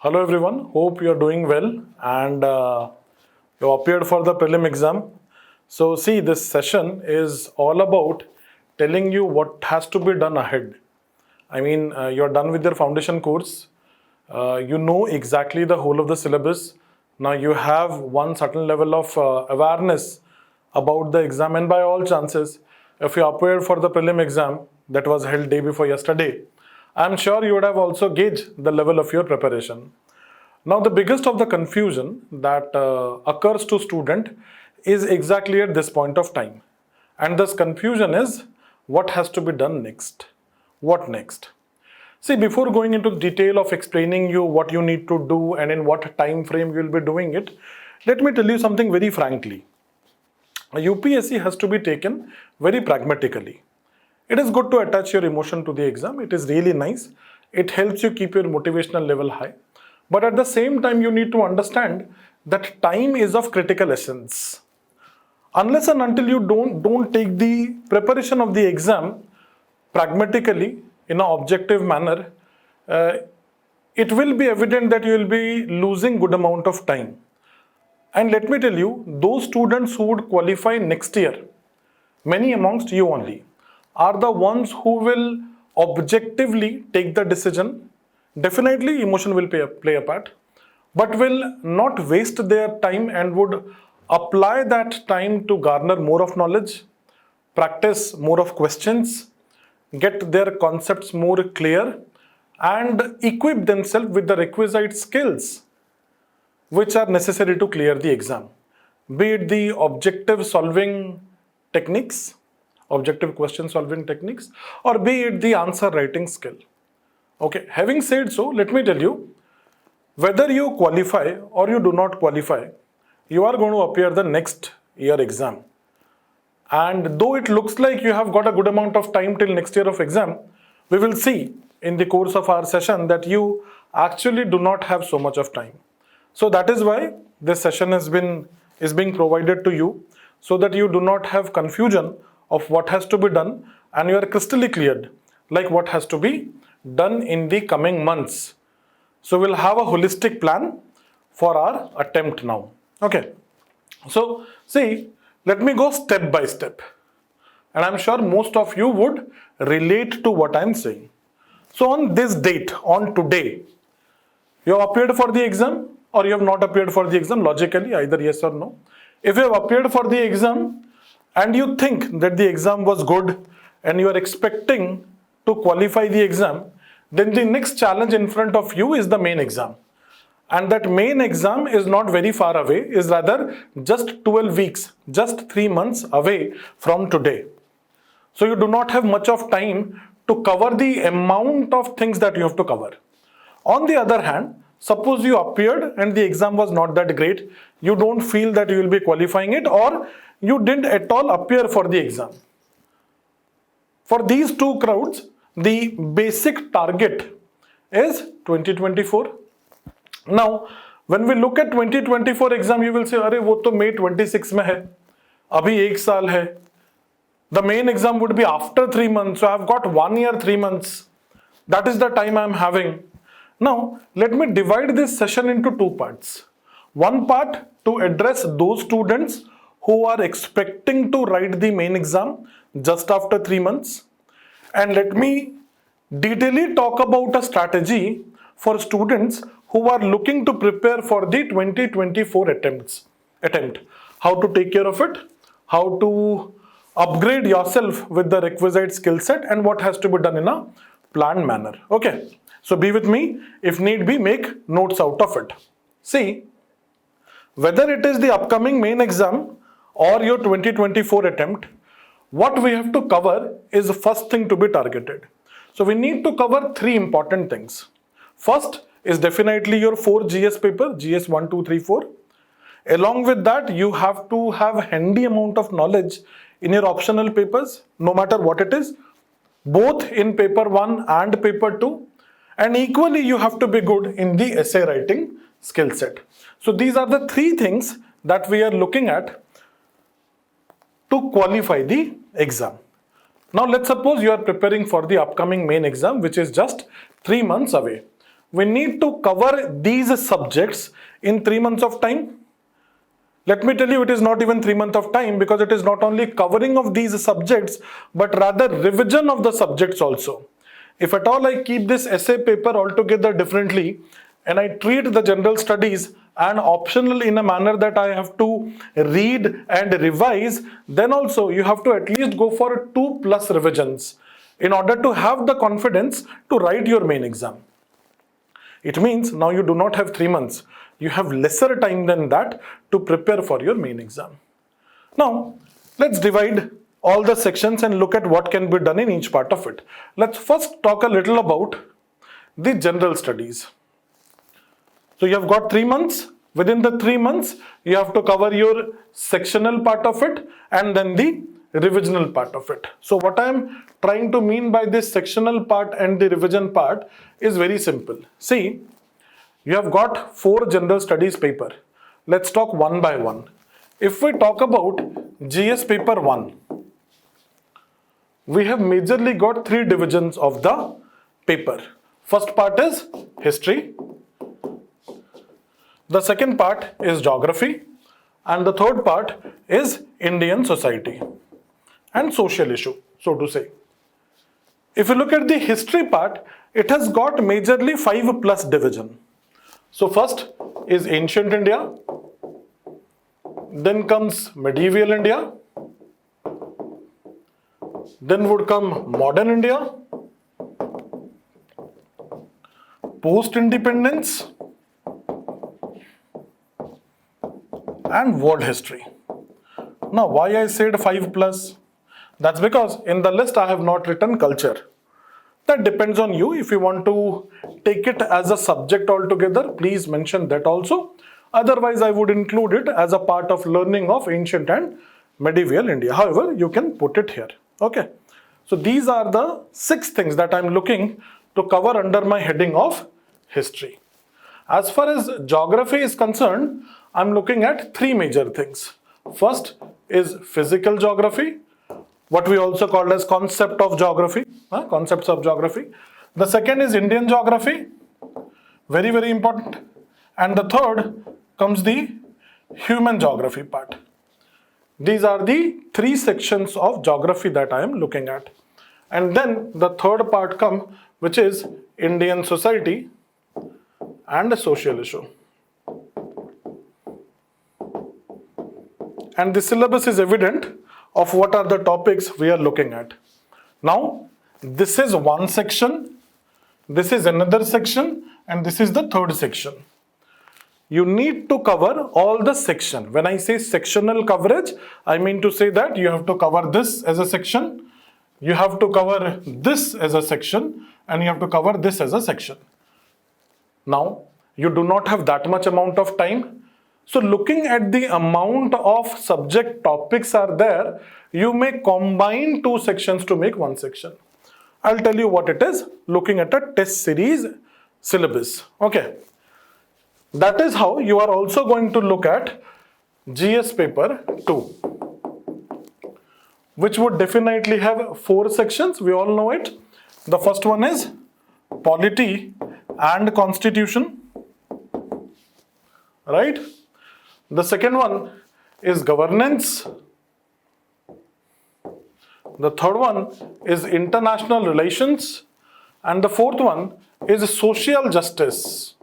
Hello everyone, hope you are doing well and you appeared for the prelim exam. So see, this session is all about telling you what has to be done ahead. I mean, you're done with your foundation course. You know exactly the whole of the syllabus. Now you have one certain level of awareness about the exam, and by all chances, if you appeared for the prelim exam that was held day before yesterday, I'm sure you would have also gauged the level of your preparation. Now, the biggest of the confusion that occurs to student is exactly at this point of time. And this confusion is what has to be done next. What next? See, before going into detail of explaining you what you need to do and in what time frame you will be doing it, let me tell you something very frankly. UPSC has to be taken very pragmatically. It is good to attach your emotion to the exam. It is really nice. It helps you keep your motivational level high. But at the same time, you need to understand that time is of critical essence. Unless and until you don't take the preparation of the exam pragmatically in an objective manner, it will be evident that you will be losing good amount of time. And let me tell you, those students who would qualify next year, many amongst you only, are the ones who will objectively take the decision. Definitely emotion will play a part, but will not waste their time and would apply that time to garner more of knowledge, practice more of questions, get their concepts more clear, and equip themselves with the requisite skills which are necessary to clear the exam. Be it the objective solving techniques, objective question solving techniques, or be it the answer writing skill. Okay, having said so, let me tell you, whether you qualify or you do not qualify, you are going to appear the next year exam. And though it looks like you have got a good amount of time till next year of exam, we will see in the course of our session that you actually do not have so much of time. So that is why this session is being provided to you, so that you do not have confusion of what has to be done and you are crystally cleared like what has to be done in the coming months. So we'll have a holistic plan for our attempt now. Okay. So see, let me go step by step. And I'm sure most of you would relate to what I'm saying. So on this date, on today, you have appeared for the exam or you have not appeared for the exam, logically, either yes or no. If you have appeared for the exam and you think that the exam was good and you are expecting to qualify the exam, then the next challenge in front of you is the main exam. And that main exam is not very far away, is rather just 12 weeks, just 3 months away from today. So you do not have much of time to cover the amount of things that you have to cover. On the other hand, suppose you appeared and the exam was not that great, you don't feel that you will be qualifying it, or you didn't at all appear for the exam. For these two crowds, the basic target is 2024. Now, when we look at 2024 exam, you will say, अरे वो तो May 26 में है, अभी 1 साल है. The main exam would be after 3 months, so I have got 1 year 3 months. That is the time I am having. Now, let me divide this session into 2 parts. One part to address those students who are expecting to write the main exam just after 3 months. And let me detailedly talk about a strategy for students who are looking to prepare for the 2024 attempt. How to take care of it, how to upgrade yourself with the requisite skill set, and what has to be done in a planned manner. Okay, so be with me. If need be, make notes out of it. See, whether it is the upcoming main exam or your 2024 attempt, what we have to cover is the first thing to be targeted. So we need to cover 3 important things. First is definitely your 4 GS paper, GS 1, 2, 3, 4. Along with that, you have to have a handy amount of knowledge in your optional papers, no matter what it is, both in paper 1 and paper 2. And equally, you have to be good in the essay writing skill set. So these are the 3 things that we are looking at to qualify the exam. Now let's suppose you are preparing for the upcoming main exam, which is just 3 months away. we need to cover these subjects in 3 months of time. Let me tell you, it is not even 3 months of time, because it is not only covering of these subjects, but rather revision of the subjects also. If at all I keep this essay paper altogether differently and I treat the general studies and optional in a manner that I have to read and revise, then also you have to at least go for 2+ revisions in order to have the confidence to write your main exam. It means now you do not have 3 months. You have lesser time than that to prepare for your main exam. Now, let's divide all the sections and look at what can be done in each part of it. Let's first talk a little about the general studies. So you have got 3 months. Within the 3 months, you have to cover your sectional part of it and then the revisional part of it. So what I am trying to mean by this sectional part and the revision part is very simple. See, you have got 4 general studies paper. Let's talk one by one. If we talk about GS paper 1, we have majorly got 3 divisions of the paper. First part is history. The second part is geography. And the third part is Indian society and social issue, so to say. If you look at the history part, it has got majorly 5+ division. So first is ancient India, then comes medieval India, then would come modern India, post-independence, and world history. Now, why I said 5+? That's because in the list I have not written culture. That depends on you. If you want to take it as a subject altogether, please mention that also. Otherwise, I would include it as a part of learning of ancient and medieval India. However, you can put it here. Okay. So these are the 6 things that I'm looking to cover under my heading of history. As far as geography is concerned, I'm looking at 3 major things. First is physical geography, what we also call as concepts of geography. The second is Indian geography, very, very important. And the third comes the human geography part. These are the 3 sections of geography that I am looking at. And then the third part comes, which is Indian society and the social issue. And the syllabus is evident of what are the topics we are looking at. Now, this is one section, this is another section, and this is the third section. You need to cover all the section. When I say sectional coverage, I mean to say that you have to cover this as a section, you have to cover this as a section, and you have to cover this as a section. Now, you do not have that much amount of time. So looking at the amount of subject topics are there, you may combine 2 sections to make 1 section. I'll tell you what it is, looking at a test series syllabus. Okay. That is how you are also going to look at GS paper 2, which would definitely have 4 sections. We all know it. The first one is polity and constitution, right? The second one is governance. The third one is international relations. And the fourth one is social justice.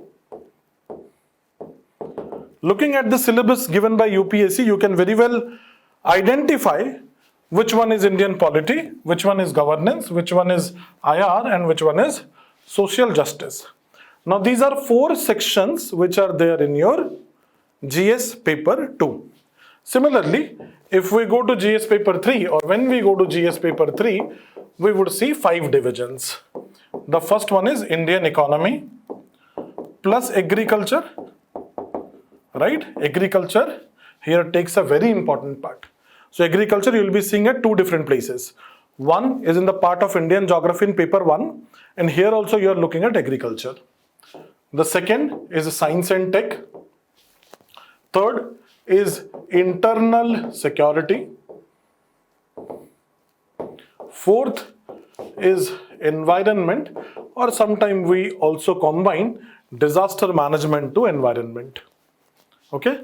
Looking at the syllabus given by UPSC, you can very well identify which one is Indian polity, which one is governance, which one is IR, and which one is social justice. Now these are 4 sections which are there in your GS paper 2. Similarly, if we go to GS paper 3, or when we go to GS paper 3, we would see 5 divisions. The first one is Indian economy plus agriculture, right? Agriculture here takes a very important part. So agriculture you will be seeing at 2 different places. One is in the part of Indian geography in paper 1, and here also you are looking at agriculture. The second is science and tech. Third is internal security. Fourth is environment, or sometimes we also combine disaster management to environment. Okay,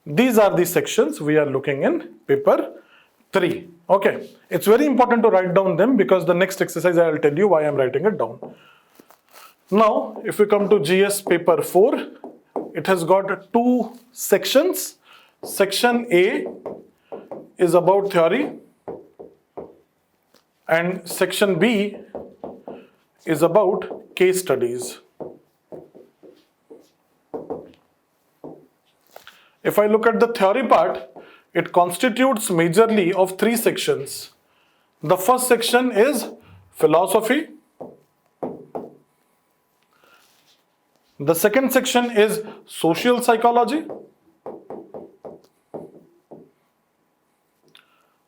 these are the sections we are looking in paper 3. Okay, it's very important to write down them because the next exercise I will tell you why I am writing it down. Now, if we come to GS paper 4, it has got 2 sections. Section A is about theory, and section B is about case studies. If I look at the theory part, it constitutes majorly of 3 sections. The first section is philosophy. The second section is social psychology.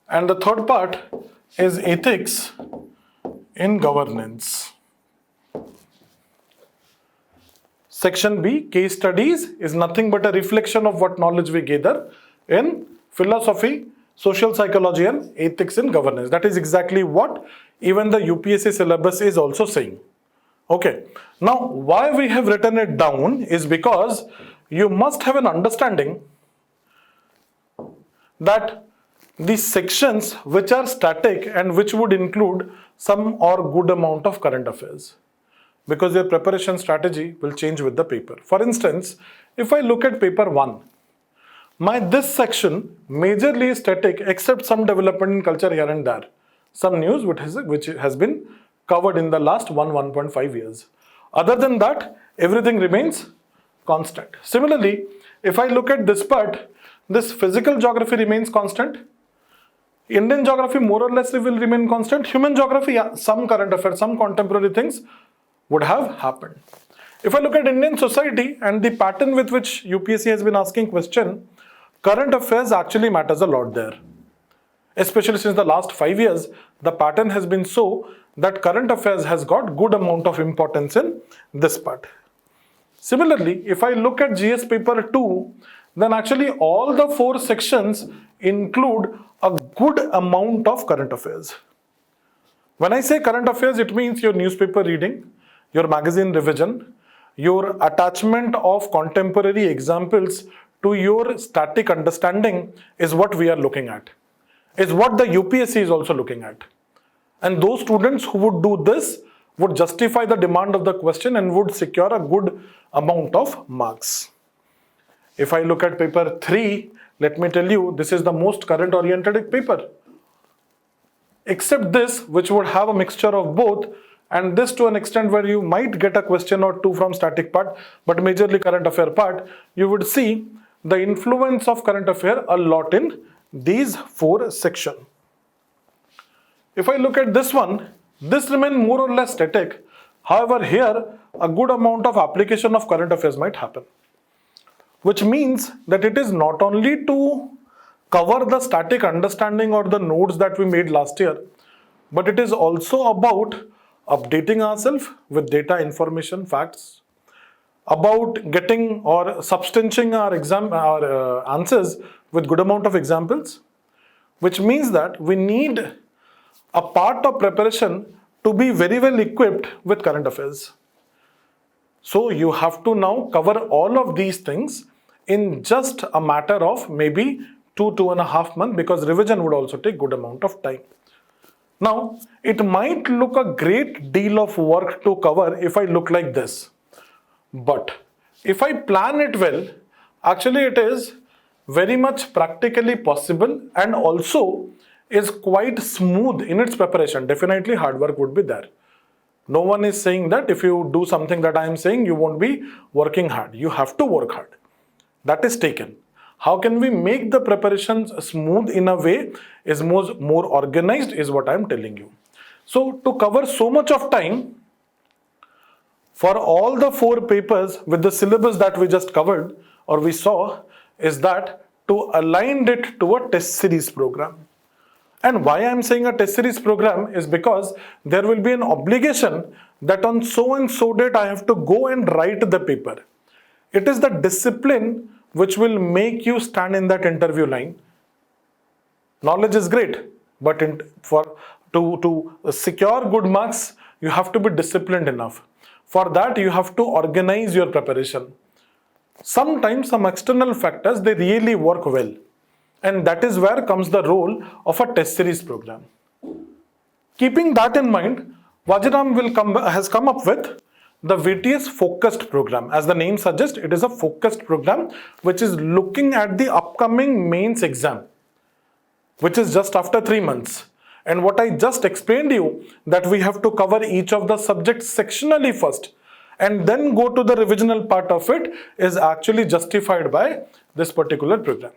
And the third part is ethics in governance. Section B, case studies, is nothing but a reflection of what knowledge we gather in philosophy, social psychology and ethics in governance. That is exactly what even the UPSC syllabus is also saying. Okay, now why we have written it down is because you must have an understanding that these sections which are static and which would include some or good amount of current affairs, because your preparation strategy will change with the paper. For instance, if I look at paper 1, this section majorly is static except some development in culture here and there, some news which has been covered in the last 1.5 years. Other than that, everything remains constant. Similarly, if I look at this part, this physical geography remains constant. Indian geography more or less will remain constant. Human geography, yeah, some current affairs, some contemporary things would have happened. If I look at Indian society and the pattern with which UPSC has been asking question, current affairs actually matters a lot there. Especially since the last 5 years, the pattern has been so that current affairs has got good amount of importance in this part. Similarly, if I look at GS paper 2, then actually all the 4 sections include a good amount of current affairs. When I say current affairs, it means your newspaper reading, your magazine revision, your attachment of contemporary examples to your static understanding is what we are looking at, is what the UPSC is also looking at. And those students who would do this would justify the demand of the question and would secure a good amount of marks. If I look at paper 3, let me tell you, this is the most current oriented paper. Except this, which would have a mixture of both, and this to an extent where you might get a question or two from static part, but majorly current affair part, you would see the influence of current affair a lot in these 4 sections. If I look at this one, this remains more or less static. However, here a good amount of application of current affairs might happen, which means that it is not only to cover the static understanding or the notes that we made last year, but it is also about updating ourselves with data, information, facts, about getting or substantiating our answers with good amount of examples, which means that we need a part of preparation to be very well equipped with current affairs. So you have to now cover all of these things in just a matter of maybe 2.5 months, because revision would also take good amount of time. Now, it might look a great deal of work to cover if I look like this. But if I plan it well, actually it is very much practically possible and also is quite smooth in its preparation. Definitely hard work would be there. No one is saying that if you do something that I am saying, you won't be working hard. You have to work hard. That is taken. How can we make the preparations smooth in a way is more organized is what I am telling you. So to cover so much of time for all the 4 papers with the syllabus that we just covered or we saw is that to align it to a test series program. And why I am saying a test series program is because there will be an obligation that on so and so date I have to go and write the paper. It is the discipline which will make you stand in that interview line. Knowledge is great, but for To secure good marks, you have to be disciplined enough. For that, you have to organize your preparation. Sometimes some external factors, they really work well. And that is where comes the role of a test series program. Keeping that in mind, Vajiram has come up with the VTS focused program. As the name suggests, it is a focused program which is looking at the upcoming mains exam, which is just after 3 months. And what I just explained you, that we have to cover each of the subjects sectionally first and then go to the revisional part of it, is actually justified by this particular program.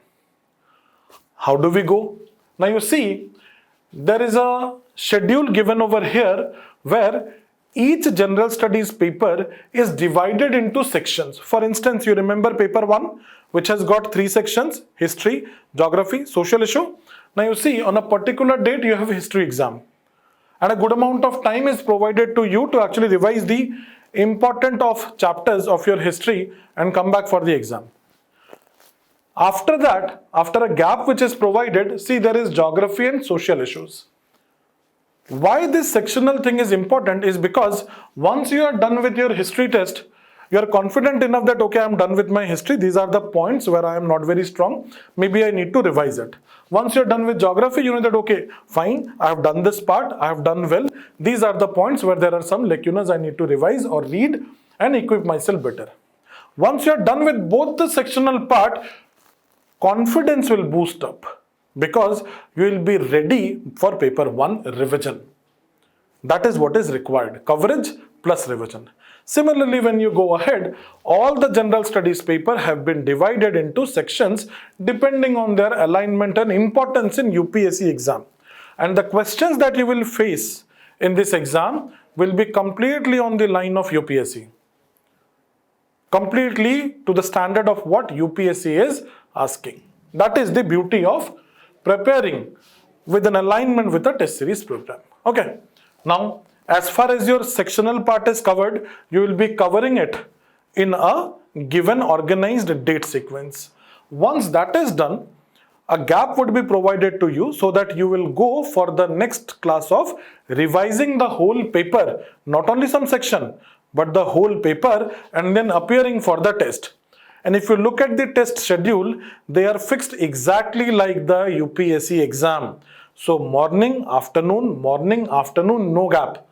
How do we go? Now you see, there is a schedule given over here where each general studies paper is divided into sections. For instance, you remember paper 1, which has got 3 sections: history, geography, social issue. Now you see, on a particular date you have a history exam, and a good amount of time is provided to you to actually revise the important of chapters of your history and come back for the exam. After that, after a gap which is provided, see, there is geography and social issues. Why this sectional thing is important is because once you are done with your history test, you are confident enough that, okay, I am done with my history. These are the points where I am not very strong. Maybe I need to revise it. Once you're done with geography, you know that, okay, fine, I have done this part, I have done well. These are the points where there are some lacunas I need to revise or read and equip myself better. Once you're done with both the sectional part, confidence will boost up because you will be ready for paper 1 revision. That is what is required: coverage plus revision. Similarly, when you go ahead, all the general studies paper have been divided into sections depending on their alignment and importance in UPSC exam. And the questions that you will face in this exam will be completely on the line of UPSC. Completely to the standard of what UPSC is asking. That is the beauty of preparing with an alignment with the test series program. Okay. Now, as far as your sectional part is covered, you will be covering it in a given organized date sequence. Once that is done, a gap would be provided to you so that you will go for the next class of revising the whole paper, not only some section, but the whole paper, and then appearing for the test. And if you look at the test schedule, they are fixed exactly like the UPSC exam. So morning, afternoon, no gap.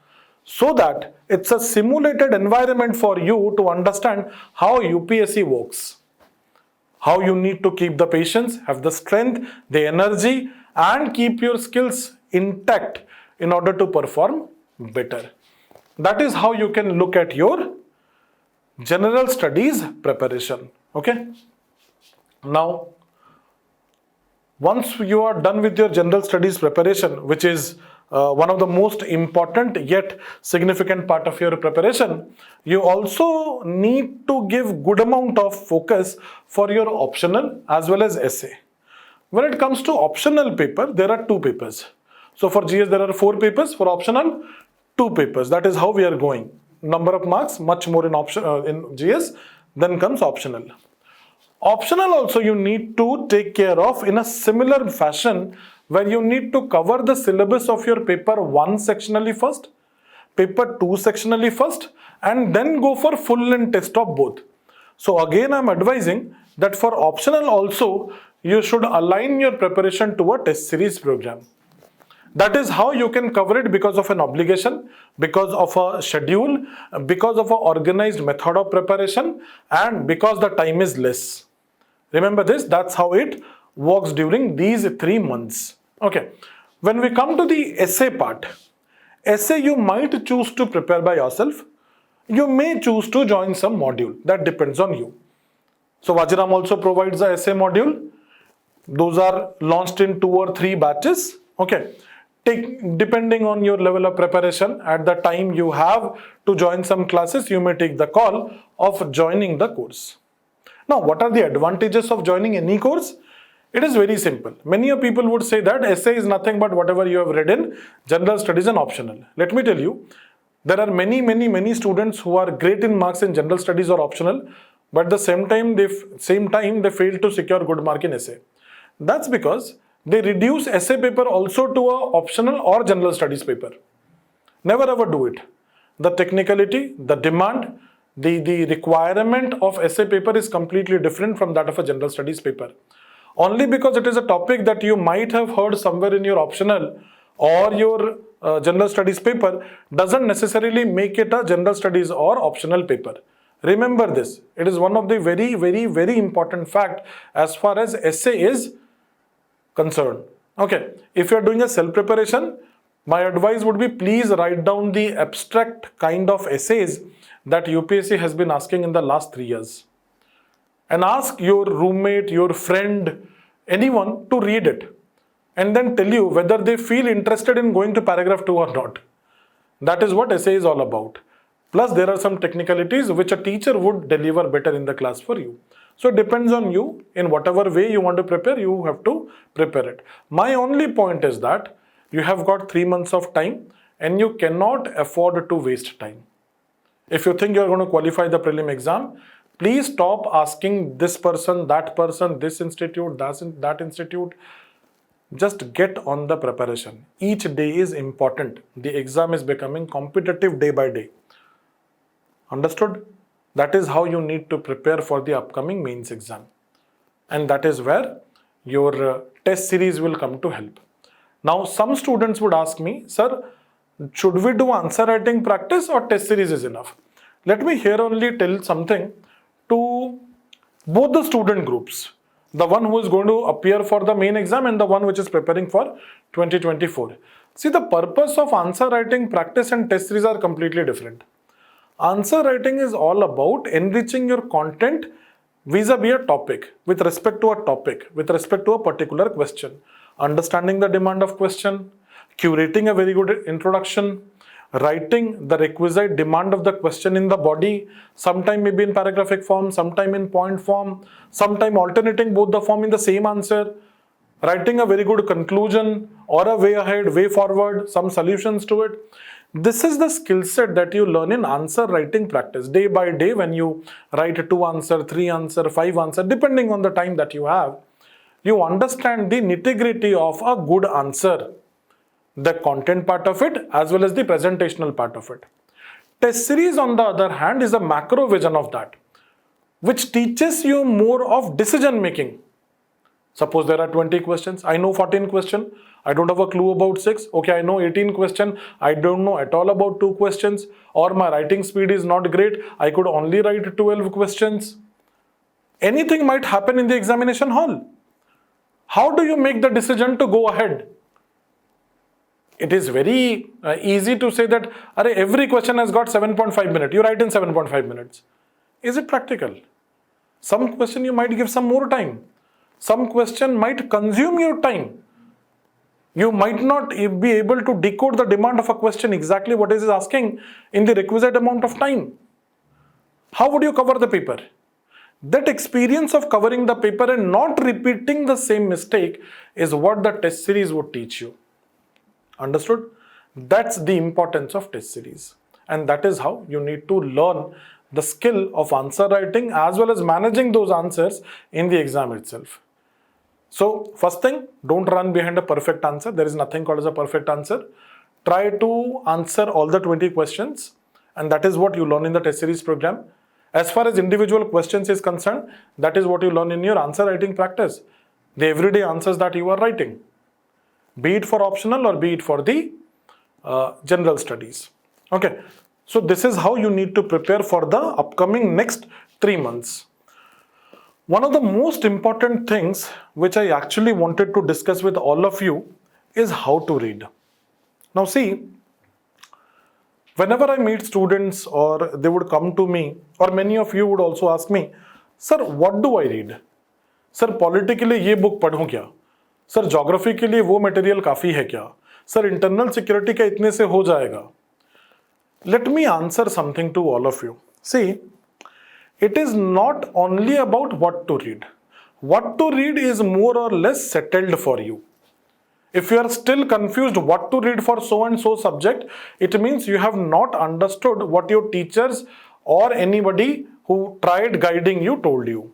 So that it's a simulated environment for you to understand how UPSC works. How you need to keep the patience, have the strength, the energy, and keep your skills intact in order to perform better. That is how you can look at your general studies preparation. Okay. Now, once you are done with your general studies preparation, which is one of the most important yet significant part of your preparation, you also need to give good amount of focus for your optional as well as essay. When it comes to optional paper, there are 2 papers. So for GS, there are 4 papers. For optional, 2 papers. That is how we are going. Number of marks, much more in in GS, then comes optional. Optional also you need to take care of in a similar fashion, where you need to cover the syllabus of your paper 1 sectionally first, paper 2 sectionally first, and then go for full length test of both. So again, I'm advising that for optional also, you should align your preparation to a test series program. That is how you can cover it because of an obligation, because of a schedule, because of an organized method of preparation, and because the time is less. Remember this, that's how it works during these 3 months. Okay. When we come to the essay part, essay you might choose to prepare by yourself. You may choose to join some module. That depends on you. So Vajiram also provides the essay module. Those are launched in 2 or 3 batches. Okay. Depending on your level of preparation, at the time you have to join some classes, you may take the call of joining the course. Now, what are the advantages of joining any course? It is very simple. Many people would say that essay is nothing but whatever you have read in general studies and optional. Let me tell you, there are many students who are great in marks in general studies or optional, but at the same time they fail to secure good mark in essay. That's because They reduce essay paper also to a optional or general studies paper. Never ever do it. The technicality, the demand, the requirement of essay paper is completely different from that of a general studies paper. Only because it is a topic that you might have heard somewhere in your optional or your general studies paper doesn't necessarily make it a general studies or optional paper. Remember this. It is one of the very, very, very important fact as far as essay is concerned. Okay, if you are doing a self preparation, my advice would be please write down the abstract kind of essays that UPSC has been asking in the last 3 years. And ask your roommate, your friend, anyone to read it. And then tell you whether they feel interested in going to paragraph 2 or not. That is what essay is all about. Plus there are some technicalities which a teacher would deliver better in the class for you. So it depends on you. In whatever way you want to prepare, you have to prepare it. My only point is that you have got 3 months of time and you cannot afford to waste time. If you think you are going to qualify the prelim exam, please stop asking this person, this institute, that institute. Just get on the preparation. Each day is important. The exam is becoming competitive day by day. Understood? That is how you need to prepare for the upcoming mains exam. And that is where your test series will come to help. Now, some students would ask me, sir, should we do answer writing practice or test series is enough? Let me here only tell something to both the student groups. The one who is going to appear for the main exam and the one which is preparing for 2024. See, the purpose of answer writing practice and test series are completely different. Answer writing is all about enriching your content vis-a-vis a topic, with respect to a topic, with respect to a particular question. Understanding the demand of question, curating a very good introduction, writing the requisite demand of the question in the body, sometime maybe in paragraphic form, sometime in point form, sometime alternating both the form in the same answer, writing a very good conclusion or a way ahead, way forward, some solutions to it. This is the skill set that you learn in answer writing practice. Day by day, when you write 2 answer, 3 answer, 5 answer, depending on the time that you have, you understand the nitty-gritty of a good answer, the content part of it as well as the presentational part of it. Test series, on the other hand, is a macro vision of that, which teaches you more of decision making. Suppose there are 20 questions, I know 14 questions, I don't have a clue about 6, okay, I know 18 questions, I don't know at all about 2 questions, or my writing speed is not great, I could only write 12 questions. Anything might happen in the examination hall. How do you make the decision to go ahead? It is very easy to say that every question has got 7.5 minutes, you write in 7.5 minutes. Is it practical? Some question you might give some more time. Some question might consume your time. You might not be able to decode the demand of a question, exactly what it is asking, in the requisite amount of time. How would you cover the paper? That experience of covering the paper and not repeating the same mistake is what the test series would teach you. Understood? That's the importance of test series. And that is how you need to learn the skill of answer writing as well as managing those answers in the exam itself. So first thing, don't run behind a perfect answer. There is nothing called as a perfect answer. Try to answer all the 20 questions, and that is what you learn in the test series program. As far as individual questions is concerned, that is what you learn in your answer writing practice. The everyday answers that you are writing, be it for optional or be it for the general studies. Okay, so this is how you need to prepare for the upcoming next 3 months. One of the most important things which I actually wanted to discuss with all of you is how to read. Now see, whenever I meet students or they would come to me, or many of you would also ask me, sir, what do I read? Sir, polity के लिए ये book पढूं क्या? Sir, geography के लिए वो material काफी है क्या? Sir, internal security का इतने से हो जाएगा? Let me answer something to all of you. See, it is not only about what to read. What to read is more or less settled for you. If you are still confused what to read for so and so subject, it means you have not understood what your teachers or anybody who tried guiding you told you.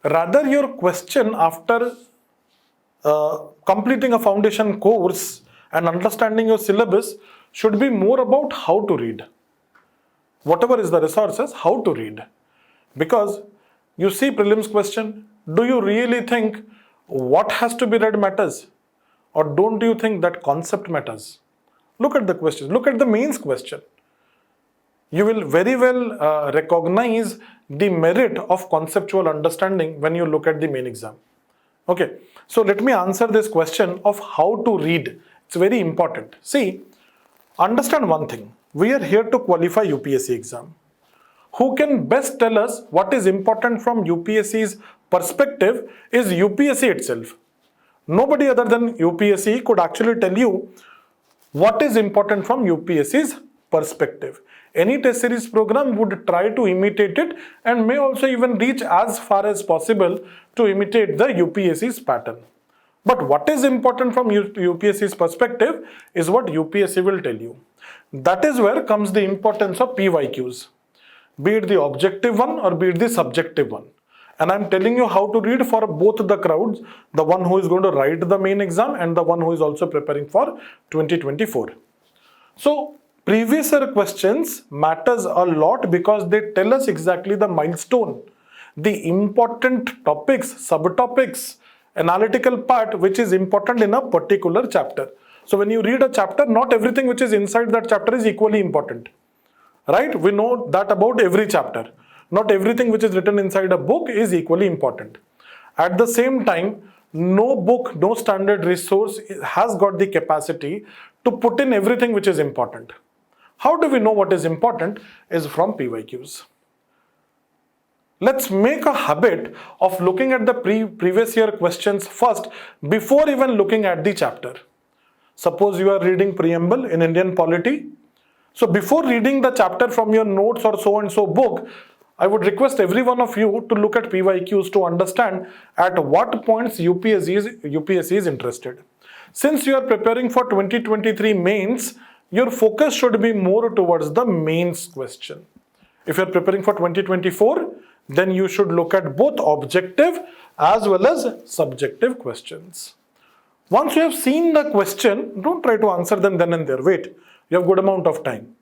Rather, your question after completing a foundation course and understanding your syllabus should be more about how to read. Whatever is the resources, how to read. Because you see prelims question, do you really think what has to be read matters? Or don't you think that concept matters? Look at the question, look at the mains question. You will very well recognize the merit of conceptual understanding when you look at the main exam. Okay, so let me answer this question of how to read. It's very important. See, understand one thing. We are here to qualify UPSC exam. Who can best tell us what is important from UPSC's perspective is UPSC itself. Nobody other than UPSC could actually tell you what is important from UPSC's perspective. Any test series program would try to imitate it and may also even reach as far as possible to imitate the UPSC's pattern. But what is important from UPSC's perspective is what UPSC will tell you. That is where comes the importance of PYQs, be it the objective one or be it the subjective one. And I'm telling you how to read for both the crowds, the one who is going to write the main exam and the one who is also preparing for 2024. So, previous year questions matters a lot because they tell us exactly the milestone, the important topics, subtopics, analytical part which is important in a particular chapter. So when you read a chapter, not everything which is inside that chapter is equally important. Right? We know that about every chapter. Not everything which is written inside a book is equally important. At the same time, no book, no standard resource has got the capacity to put in everything which is important. How do we know what is important is from PYQs. Let's make a habit of looking at the previous year questions first before even looking at the chapter. Suppose you are reading preamble in Indian polity. So before reading the chapter from your notes or so and so book, I would request every one of you to look at PYQs to understand at what points UPSC is interested. Since you are preparing for 2023 mains, your focus should be more towards the mains question. If you are preparing for 2024, then you should look at both objective as well as subjective questions. Once you have seen the question, don't try to answer them then and there. Wait, you have good amount of time.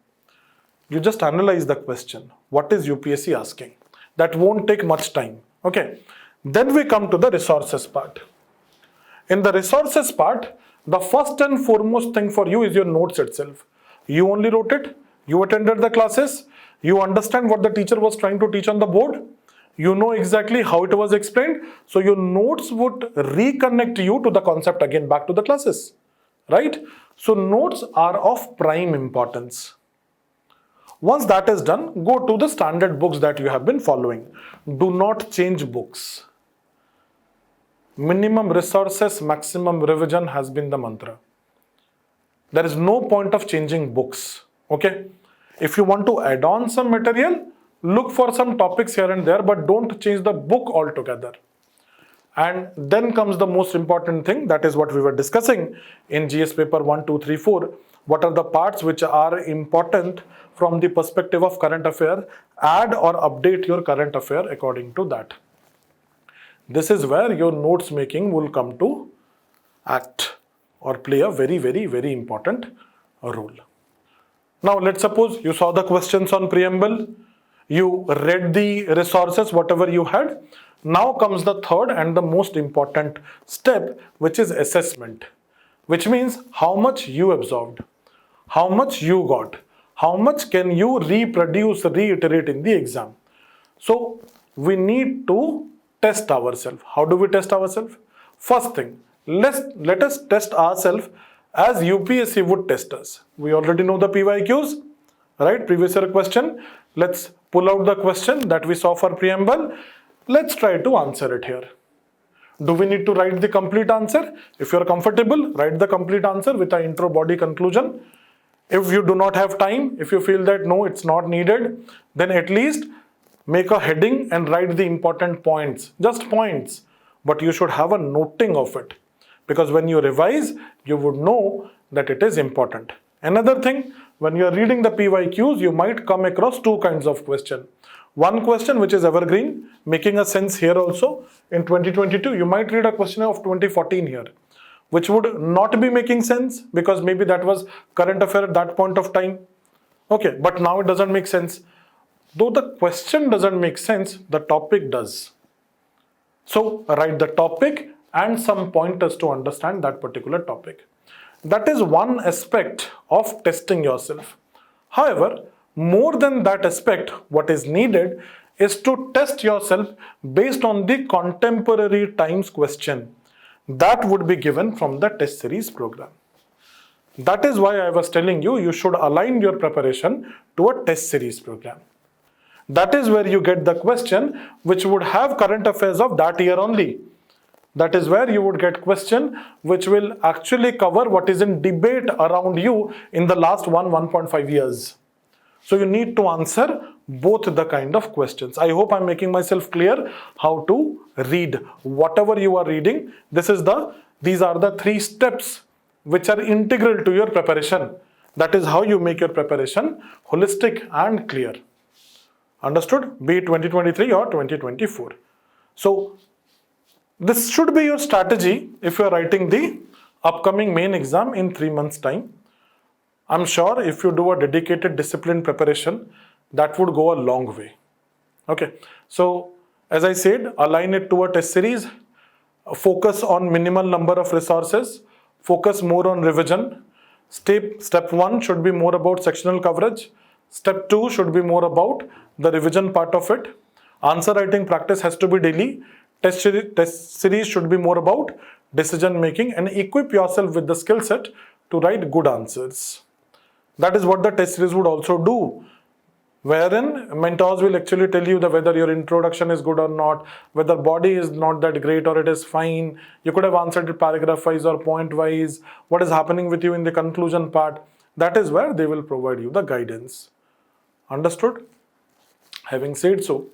You just analyze the question. What is UPSC asking? That won't take much time. Okay. Then we come to the resources part. In the resources part, the first and foremost thing for you is your notes itself. You only wrote it. You attended the classes. You understand what the teacher was trying to teach on the board. You know exactly how it was explained. So your notes would reconnect you to the concept again back to the classes. Right? So notes are of prime importance. Once that is done, go to the standard books that you have been following. Do not change books. Minimum resources, maximum revision has been the mantra. There is no point of changing books. Okay? If you want to add on some material, look for some topics here and there, but don't change the book altogether. And then comes the most important thing, that is what we were discussing in GS paper 1, 2, 3, 4. What are the parts which are important from the perspective of current affair? Add or update your current affair according to that. This is where your notes making will come to act or play a very, very, very important role. Now let's suppose you saw the questions on preamble. You read the resources, whatever you had. Now comes the third and the most important step, which is assessment. Which means how much you absorbed, how much you got, how much can you reproduce, reiterate in the exam. So we need to test ourselves. How do we test ourselves? First thing, let us test ourselves as UPSC would test us. We already know the PYQs, right? Previous year question. Let's pull out the question that we saw for preamble. Let's try to answer it here. Do we need to write the complete answer? If you're comfortable, write the complete answer with an intro, body, conclusion. If you do not have time, if you feel that no, it's not needed, then at least make a heading and write the important points, just points. But you should have a noting of it, because when you revise, you would know that it is important. Another thing, when you are reading the PYQs, you might come across two kinds of question. One question which is evergreen, making a sense here also. In 2022, you might read a question of 2014 here, which would not be making sense because maybe that was current affair at that point of time. Okay, but now it doesn't make sense. Though the question doesn't make sense, the topic does. So write the topic and some pointers to understand that particular topic. That is one aspect of testing yourself. However, more than that aspect, what is needed is to test yourself based on the contemporary times question that would be given from the test series program. That is why I was telling you, you should align your preparation to a test series program. That is where you get the question which would have current affairs of that year only. That is where you would get question which will actually cover what is in debate around you in the last 1.5 years. So you need to answer both the kind of questions. I hope I'm making myself clear how to read whatever you are reading. These are the 3 steps which are integral to your preparation. That is how you make your preparation holistic and clear. Understood? Be it 2023 or 2024. So this should be your strategy if you are writing the upcoming main exam in 3 months' time. I'm sure if you do a dedicated disciplined preparation, that would go a long way. Okay, so as I said, align it to a test series, focus on minimal number of resources, focus more on revision. Step 1 should be more about sectional coverage. Step 2 should be more about the revision part of it. Answer writing practice has to be daily. Test series should be more about decision making, and equip yourself with the skill set to write good answers. That is what the test series would also do, wherein mentors will actually tell you whether your introduction is good or not, whether body is not that great or it is fine. You could have answered it paragraph wise or point wise. What is happening with you in the conclusion part? That is where they will provide you the guidance. Understood? Having said so,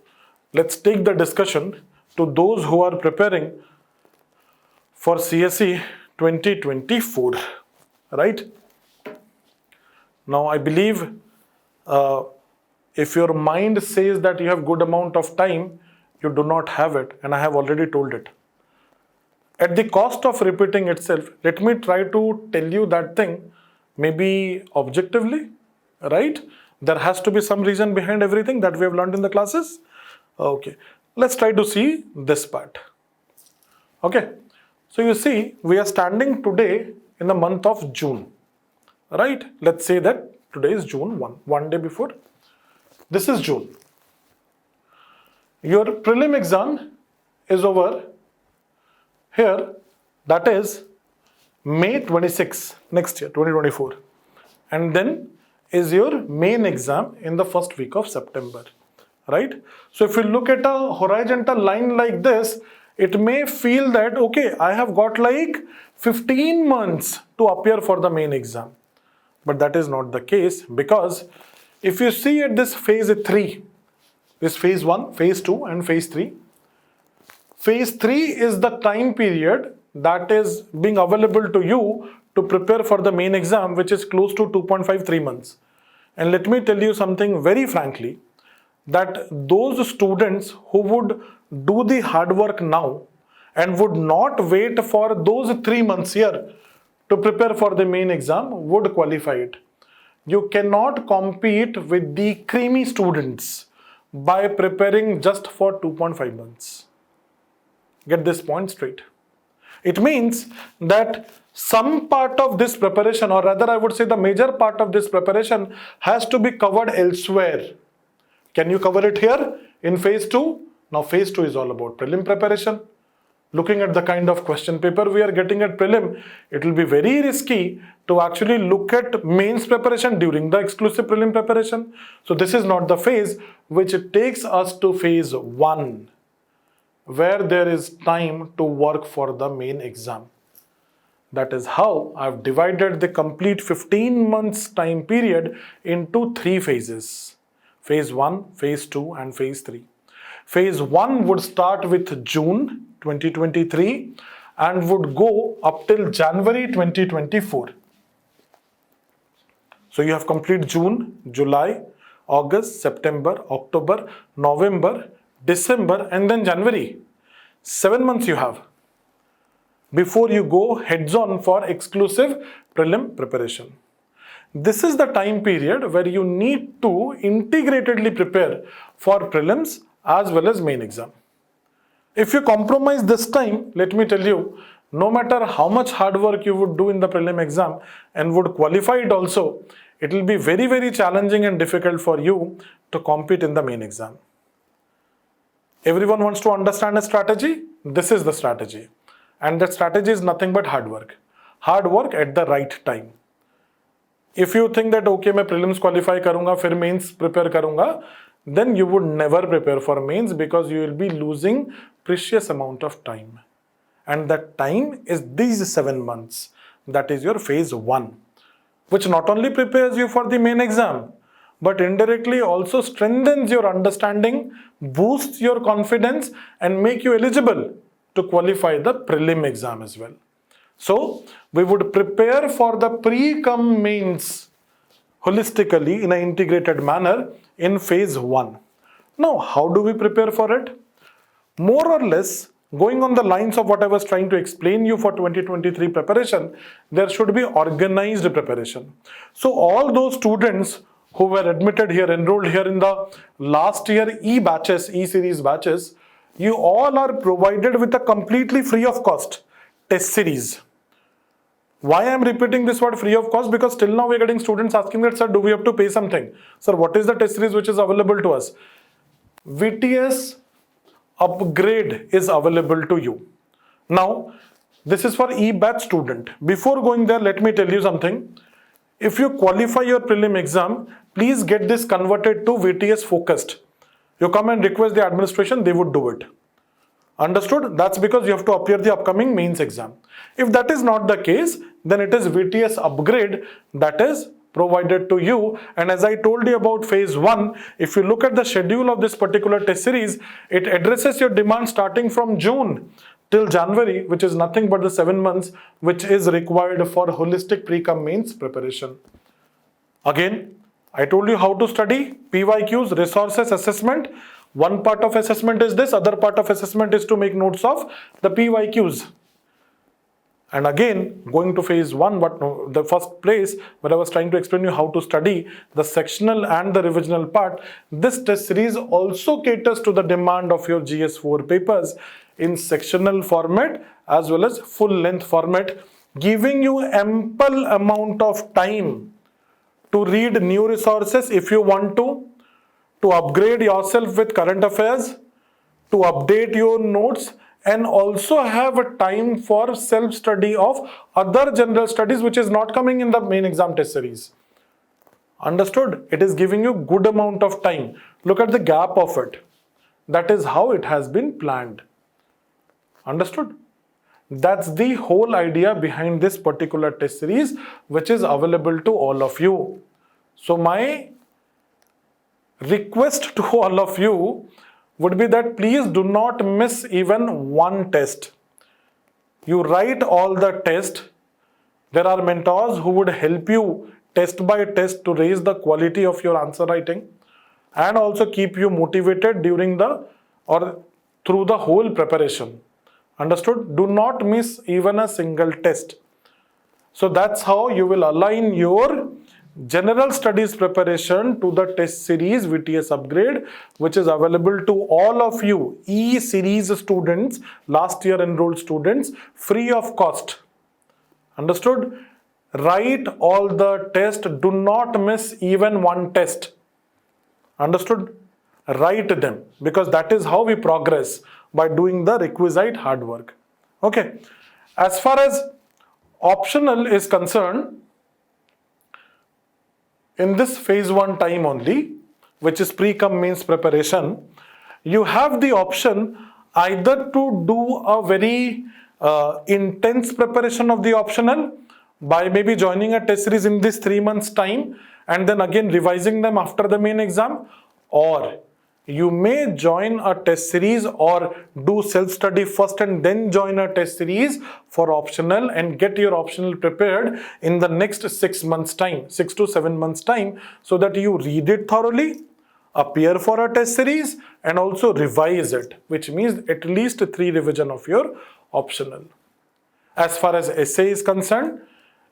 let's take the discussion to those who are preparing for CSE 2024, right? Now, I believe if your mind says that you have good amount of time, you do not have it, and I have already told it. At the cost of repeating itself, let me try to tell you that thing, maybe objectively, right? There has to be some reason behind everything that we have learned in the classes. Okay, let's try to see this part. Okay, so you see, we are standing today in the month of June, right? Let's say that today is June 1 day before. This is June. Your prelim exam is over here, that is May 26 next year, 2024. And then is your main exam in the first week of September, right? So if you look at a horizontal line like this, it may feel that, okay, I have got like 15 months to appear for the main exam. But that is not the case, because if you see at this phase 3, this phase 1, phase 2 and phase 3. Phase 3 is the time period that is being available to you to prepare for the main exam, which is close to 2.53 months. And let me tell you something very frankly, that those students who would do the hard work now and would not wait for those 3 months here to prepare for the main exam would qualify it. You cannot compete with the creamy students by preparing just for 2.5 months. Get this point straight. It means that some part of this preparation, or rather I would say the major part of this preparation, has to be covered elsewhere. Can you cover it here in phase 2? Now phase 2 is all about prelim preparation. Looking at the kind of question paper we are getting at prelim, it will be very risky to actually look at mains preparation during the exclusive prelim preparation. So this is not the phase which takes us to phase 1, where there is time to work for the main exam. That is how I've divided the complete 15 months time period into 3 phases. Phase 1, phase 2 and phase 3. Phase 1 would start with June 2023 and would go up till January 2024. So you have complete June, July, August, September, October, November, December, and then January. 7 months you have before you go heads on for exclusive prelim preparation. This is the time period where you need to integratedly prepare for prelims as well as main exam. If you compromise this time, let me tell you, no matter how much hard work you would do in the prelim exam and would qualify it also, it will be very, very challenging and difficult for you to compete in the main exam. Everyone wants to understand a strategy? This is the strategy. And that strategy is nothing but hard work. Hard work at the right time. If you think that okay, मैं prelims qualify करूँगा, फिर mains prepare करूँगा, then you would never prepare for mains because you will be losing precious amount of time. And that time is these 7 months. That is your phase 1, which not only prepares you for the main exam, but indirectly also strengthens your understanding, boosts your confidence, and make you eligible to qualify the prelim exam as well. So, we would prepare for the pre-cum mains holistically in an integrated manner in phase 1. Now, how do we prepare for it? More or less, going on the lines of what I was trying to explain you for 2023 preparation, there should be organized preparation. So, all those students who were admitted here, enrolled here in the last year E-series batches, you all are provided with a completely free of cost test series. Why I am repeating this word free of cost? Because till now we are getting students asking that, sir, do we have to pay something? Sir, what is the test series which is available to us? VTS upgrade is available to you. Now, this is for E-batch student. Before going there, let me tell you something. If you qualify your prelim exam, please get this converted to VTS focused. You come and request the administration, they would do it. Understood? That's because you have to appear the upcoming mains exam. If that is not the case, then it is VTS upgrade that is provided to you. And as I told you about phase 1, if you look at the schedule of this particular test series, it addresses your demand starting from June till January, which is nothing but the 7 months which is required for holistic pre-cum mains preparation. Again, I told you how to study, PYQs, resources, assessment. One part of assessment is this, other part of assessment is to make notes of the PYQs. And again, going to phase 1, the first place where I was trying to explain you how to study the sectional and the revisional part, this test series also caters to the demand of your GS4 papers in sectional format as well as full length format, giving you ample amount of time to read new resources if you want to upgrade yourself with current affairs, to update your notes, and also have a time for self-study of other general studies which is not coming in the main exam test series. Understood? It is giving you good amount of time. Look at the gap of it. That is how it has been planned. Understood? That's the whole idea behind this particular test series which is available to all of you. So my request to all of you would be that please do not miss even one test. You write all the tests. There are mentors who would help you test by test to raise the quality of your answer writing and also keep you motivated during the or through the whole preparation. Understood? Do not miss even a single test. So that's how you will align your general studies preparation to the test series VTS upgrade, which is available to all of you E-series students, last year enrolled students, free of cost. Understood? Write all the tests. Do not miss even one test. Understood? Write them, because that is how we progress, by doing the requisite hard work. Okay. As far as optional is concerned, in this phase 1 time only, which is pre-cum mains preparation, you have the option either to do a very intense preparation of the optional by maybe joining a test series in this 3 months time and then again revising them after the main exam, or You may join a test series or do self-study first and then join a test series for optional and get your optional prepared in the next 6 months time, 6 to 7 months time, so that you read it thoroughly, appear for a test series and also revise it, which means at least 3 revision of your optional. As far as essay is concerned,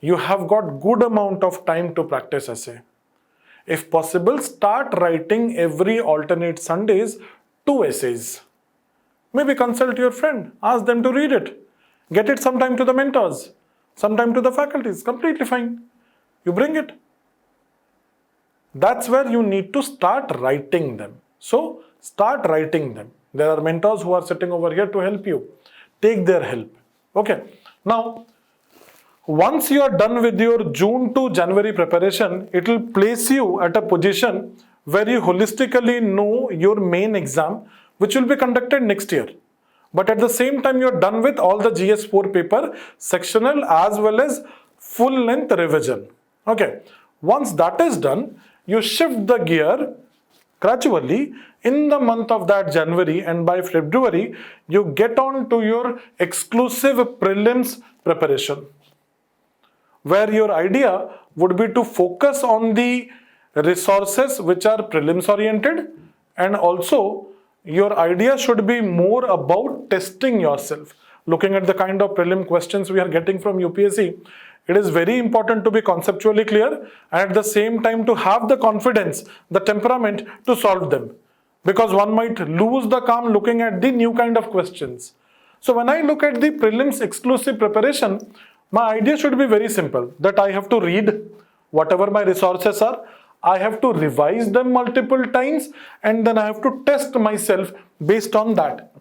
you have got good amount of time to practice essay. If possible, start writing every alternate Sundays 2 essays. Maybe consult your friend, ask them to read it. Get it sometime to the mentors, sometime to the faculties, completely fine. You bring it. That's where you need to start writing them. So, start writing them. There are mentors who are sitting over here to help you. Take their help. Okay. Now, once you are done with your June to January preparation, it will place you at a position where you holistically know your main exam, which will be conducted next year. But at the same time, you are done with all the GS4 paper, sectional as well as full length revision. Okay. Once that is done, you shift the gear gradually in the month of that January, and by February, you get on to your exclusive prelims preparation, where your idea would be to focus on the resources which are prelims oriented, and also your idea should be more about testing yourself. Looking at the kind of prelim questions we are getting from UPSC, it is very important to be conceptually clear and at the same time to have the confidence, the temperament to solve them. Because one might lose the calm looking at the new kind of questions. So when I look at the prelims exclusive preparation, my idea should be very simple, that I have to read whatever my resources are, I have to revise them multiple times, and then I have to test myself based on that,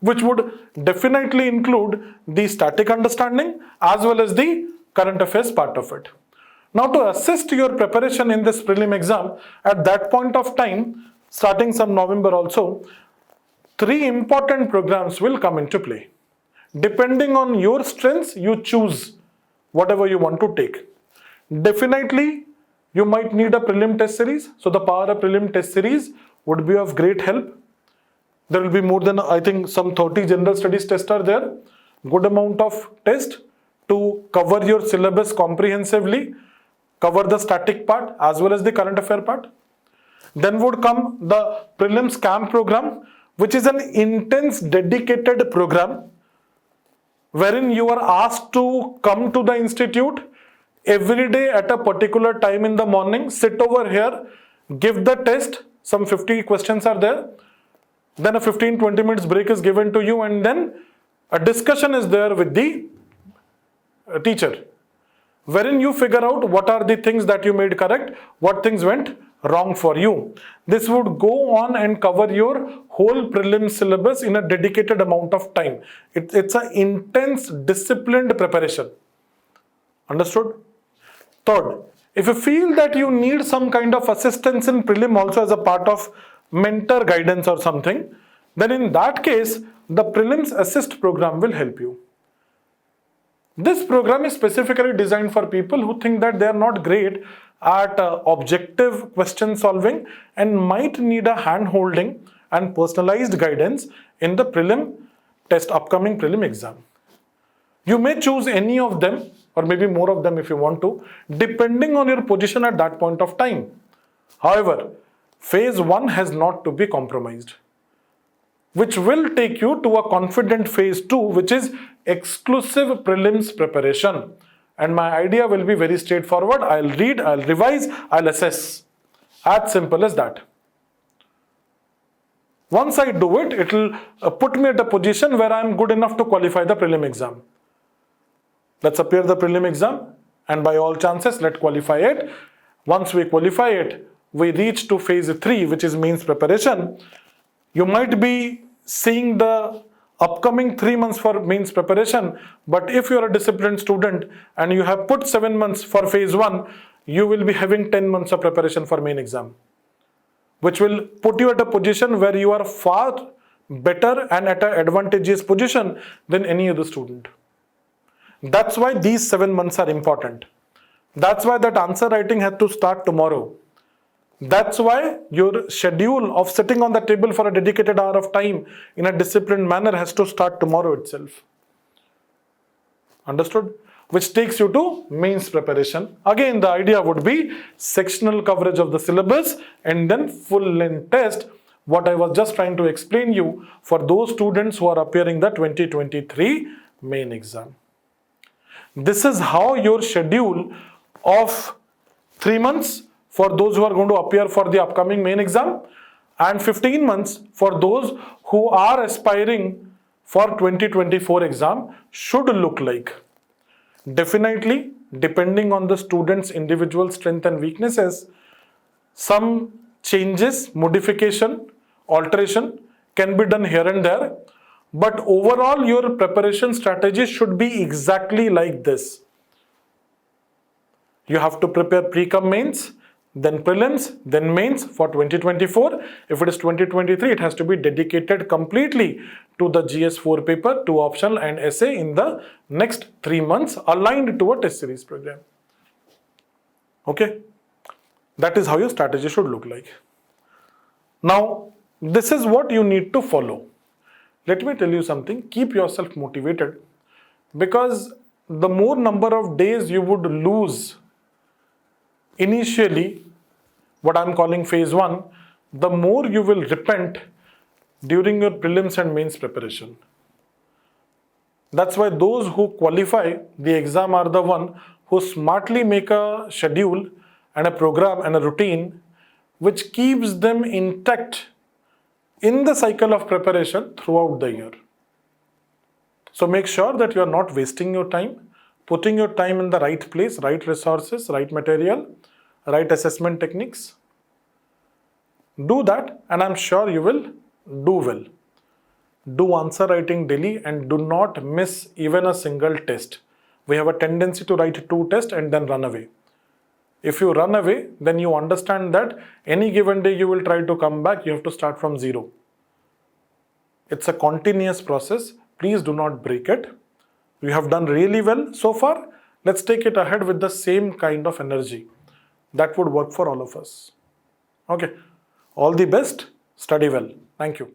which would definitely include the static understanding as well as the current affairs part of it. Now, to assist your preparation in this prelim exam, at that point of time, starting some November also, 3 important programs will come into play. Depending on your strengths, you choose whatever you want to take. Definitely, you might need a prelim test series. So the Power Up Prelim test series would be of great help. There will be more than, I think, some 30 general studies tests are there. Good amount of test to cover your syllabus comprehensively, cover the static part as well as the current affair part. Then would come the prelims camp program, which is an intense dedicated program wherein you are asked to come to the institute every day at a particular time in the morning, sit over here, give the test, some 50 questions are there, then a 15-20 minutes break is given to you, and then a discussion is there with the teacher, wherein you figure out what are the things that you made correct, what things went wrong for you. This would go on and cover your whole prelim syllabus in a dedicated amount of time. It's an intense, disciplined preparation. Understood? Third, if you feel that you need some kind of assistance in prelim also as a part of mentor guidance or something, then in that case, the prelims assist program will help you. This program is specifically designed for people who think that they are not great at objective question solving and might need a hand holding and personalized guidance in the prelim test, upcoming prelim exam. You may choose any of them or maybe more of them if you want to, depending on your position at that point of time. However, phase 1 has not to be compromised, which will take you to a confident phase 2, which is exclusive prelims preparation. And my idea will be very straightforward. I'll read, I'll revise, I'll assess. As simple as that. Once I do it, it will put me at a position where I'm good enough to qualify the prelim exam. Let's appear the prelim exam, and by all chances, let's qualify it. Once we qualify it, we reach to phase 3, which is mains preparation. You might be seeing the upcoming 3 months for mains preparation, but if you are a disciplined student and you have put 7 months for phase 1, you will be having 10 months of preparation for main exam, which will put you at a position where you are far better and at an advantageous position than any other student. That's why these 7 months are important. That's why that answer writing had to start tomorrow. That's why your schedule of sitting on the table for a dedicated hour of time in a disciplined manner has to start tomorrow itself. Understood? Which takes you to mains preparation. Again, the idea would be sectional coverage of the syllabus and then full length test. What I was just trying to explain you for those students who are appearing the 2023 main exam. This is how your schedule of 3 months for those who are going to appear for the upcoming main exam and 15 months for those who are aspiring for 2024 exam should look like. Definitely, depending on the student's individual strength and weaknesses, some changes, modification, alteration can be done here and there. But overall, your preparation strategy should be exactly like this. You have to prepare pre-com mains, then prelims, then mains for 2024. If it is 2023, it has to be dedicated completely to the GS4 paper, 2 optional and essay in the next 3 months aligned to a test series program. Okay, that is how your strategy should look like. Now, this is what you need to follow. Let me tell you something, keep yourself motivated, because the more number of days you would lose initially, what I'm calling phase 1, the more you will repent during your prelims and mains preparation. That's why those who qualify the exam are the one who smartly make a schedule and a program and a routine which keeps them intact in the cycle of preparation throughout the year. So make sure that you are not wasting your time, putting your time in the right place, right resources, right material, right assessment techniques. Do that and I'm sure you will do well. Do answer writing daily and do not miss even a single test. We have a tendency to write 2 tests and then run away. If you run away, then you understand that any given day you will try to come back, you have to start from zero. It's a continuous process. Please do not break it. You have done really well so far. Let's take it ahead with the same kind of energy. That would work for all of us. Okay. All the best. Study well. Thank you.